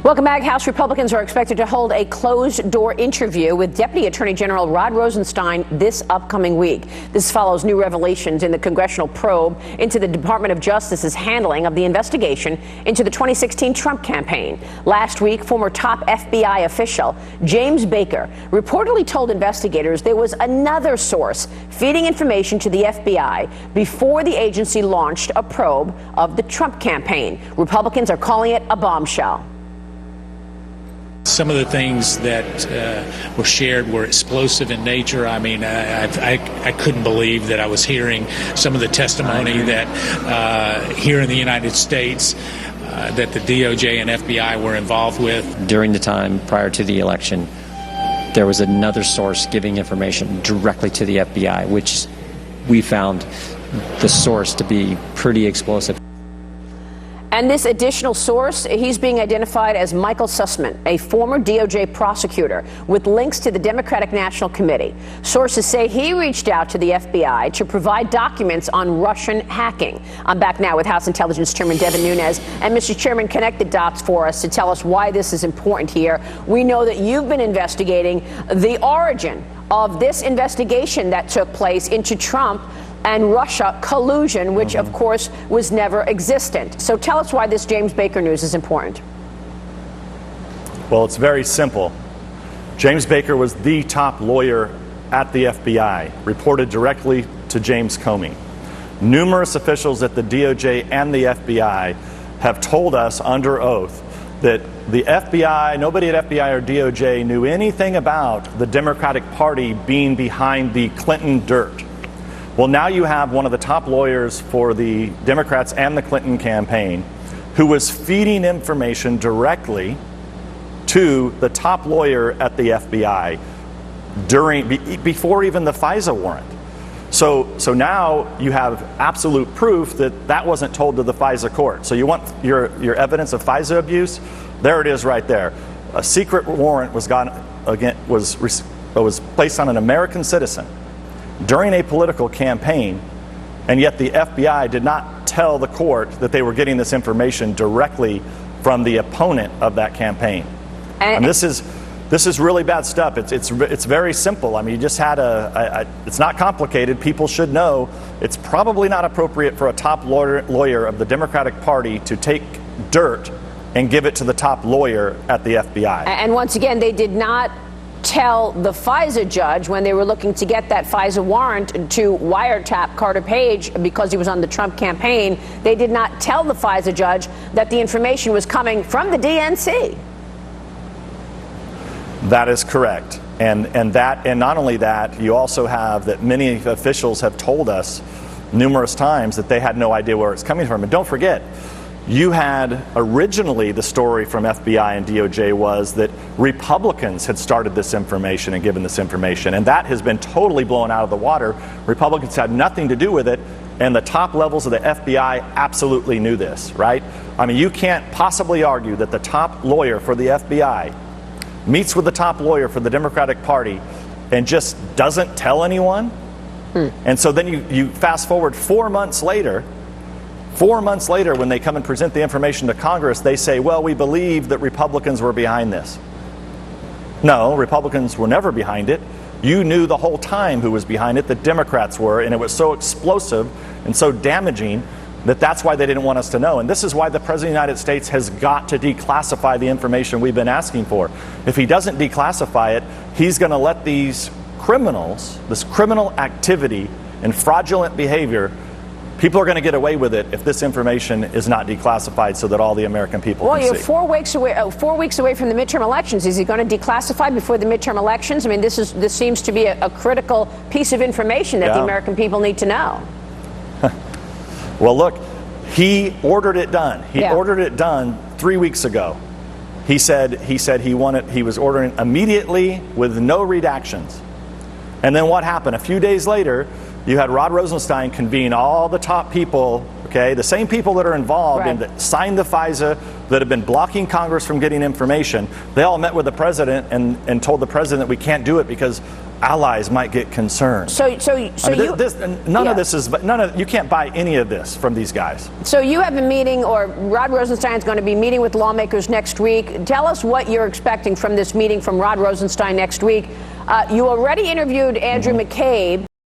Welcome back. House Republicans are expected to hold a closed-door interview with Deputy Attorney General Rod Rosenstein this upcoming week. This follows new revelations in the congressional probe into the Department of Justice's handling of the investigation into the 2016 Trump campaign. Last week, former top FBI official James Baker reportedly told investigators there was another source feeding information to the FBI before the agency launched a probe of the Trump campaign. Republicans are calling it a bombshell. Some of the things that were shared were explosive in nature. I mean, I couldn't believe that I was hearing some of the testimony that here in the United States that the DOJ and FBI were involved with. During the time prior to the election, there was another source giving information directly to the FBI, which we found the source to be pretty explosive. And this additional source, he's being identified as Michael Sussman, a former DOJ prosecutor with links to the Democratic National Committee. Sources say he reached out to the FBI to provide documents on Russian hacking. I'm back now with House Intelligence Chairman Devin Nunes. And Mr. Chairman, connect the dots for us to tell us why this is important here. We know that you've been investigating the origin of this investigation that took place into Trump and Russia collusion, which of course was never existent. So tell us why this James Baker news is important. Well, it's very simple. James Baker was the top lawyer at the FBI, reported directly to James Comey. Numerous officials at the DOJ and the FBI have told us under oath that the FBI, nobody at FBI or DOJ knew anything about the Democratic Party being behind the Clinton dirt. Well, now you have one of the top lawyers for the Democrats and the Clinton campaign who was feeding information directly to the top lawyer at the FBI before even the FISA warrant. So now you have absolute proof that that wasn't told to the FISA court. So you want your evidence of FISA abuse? There it is right there. A secret warrant was placed on an American citizen during a political campaign, and yet the FBI did not tell the court that they were getting this information directly from the opponent of that campaign. And this is really bad stuff. It's very simple. I mean, you just had it's not complicated. People should know it's probably not appropriate for a top lawyer of the Democratic Party to take dirt and give it to the top lawyer at the FBI. And once again, they did not tell the FISA judge when they were looking to get that FISA warrant to wiretap Carter Page because he was on the Trump campaign. They did not tell the FISA judge that the information was coming from the DNC. That is correct. And not only that, you also have that many officials have told us numerous times that they had no idea where it's coming from. And don't forget, you had originally the story from FBI and DOJ was that Republicans had started this information and given this information, and that has been totally blown out of the water. Republicans had nothing to do with it, and the top levels of the FBI absolutely knew this, right? I mean, you can't possibly argue that the top lawyer for the FBI meets with the top lawyer for the Democratic Party and just doesn't tell anyone. And so then you fast forward 4 months later. 4 months later, when they come and present the information to Congress, they say, well, we believe that Republicans were behind this. No, Republicans were never behind it. You knew the whole time who was behind it. The Democrats were, and it was so explosive and so damaging that that's why they didn't want us to know. And this is why the President of the United States has got to declassify the information we've been asking for. If he doesn't declassify it, he's going to let these criminals, this criminal activity and fraudulent behavior, people are going to get away with it if this information is not declassified so that all the American people can see. Well, you're 4 weeks away from the midterm elections. Is he going to declassify before the midterm elections? I mean, this seems to be a critical piece of information that the American people need to know. Well, look, he ordered it done. He ordered it done 3 weeks ago. He said he was ordering immediately with no redactions. And then what happened? A few days later, you had Rod Rosenstein convene all the top people, okay, the same people that are involved and that signed the FISA that have been blocking Congress from getting information, they all met with the president and told the president that we can't do it because allies might get concerned. You can't buy any of this from these guys. So you have a meeting, or Rod Rosenstein is going to be meeting with lawmakers next week. Tell us what you're expecting from this meeting from Rod Rosenstein next week. You already interviewed Andrew McCabe.